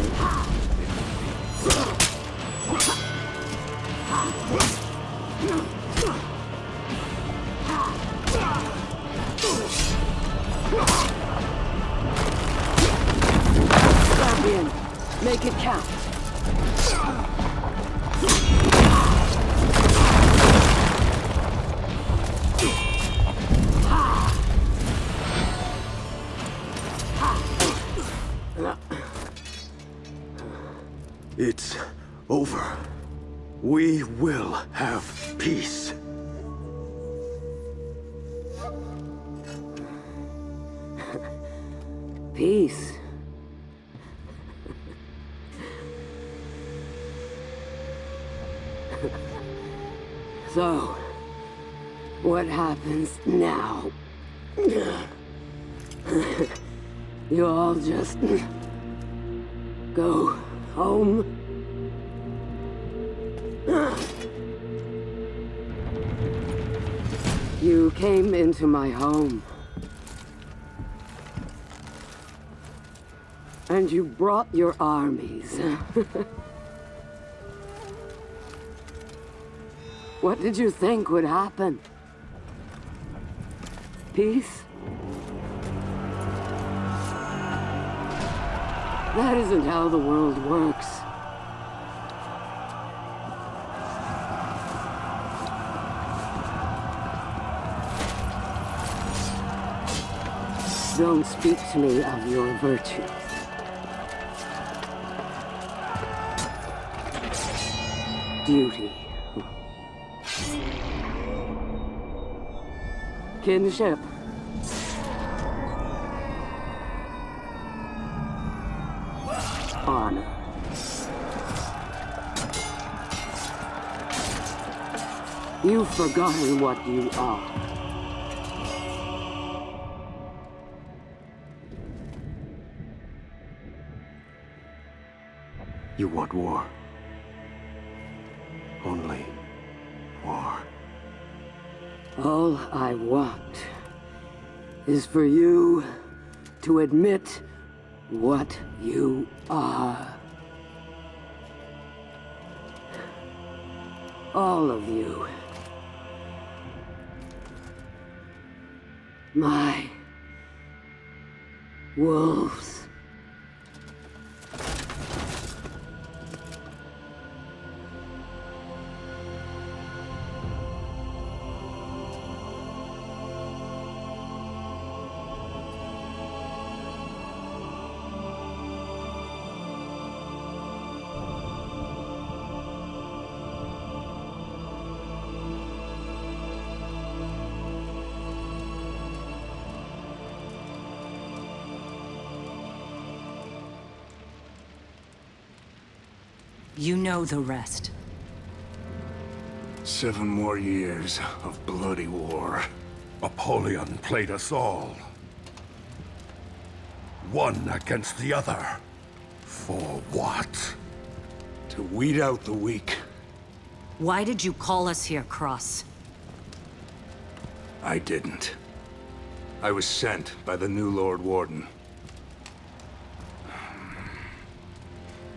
Champion, make it count. It's over. We will have peace. Peace. So, what happens now? You all just go home? You came into my home. And you brought your armies. What did you think would happen? Peace? That isn't how the world works. Don't speak to me of your virtues. Duty. Kinship. honor. You've forgotten what you are. You want war. Only war. All I want is for you to admit what you are. All of you. My wolves. You know the rest. 7 more years of bloody war. Apollyon played us all. One against the other. For what? To weed out the weak. Why did you call us here, Cross? I didn't. I was sent by the new Lord Warden.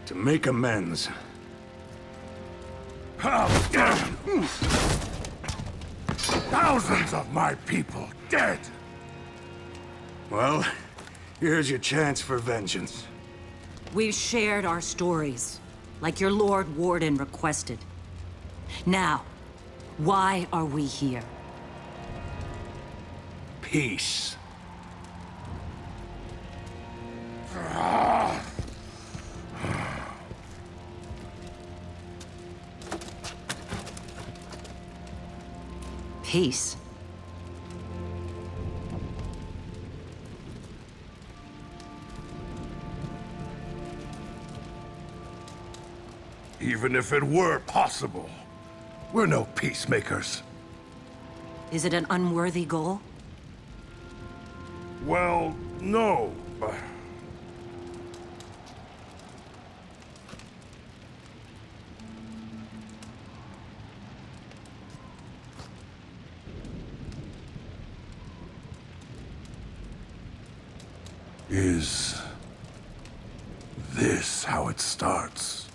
To make amends. Thousands of my people dead! Well, here's your chance for vengeance. We've shared our stories, like your Lord Warden requested. Now, why are we here? Peace. Peace. Even if it were possible, we're no peacemakers. Is it an unworthy goal? Well, no. Is this how it starts?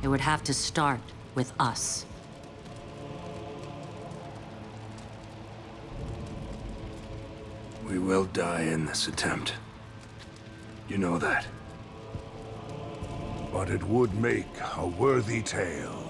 It would have to start with us. We will die in this attempt. You know that. But it would make a worthy tale.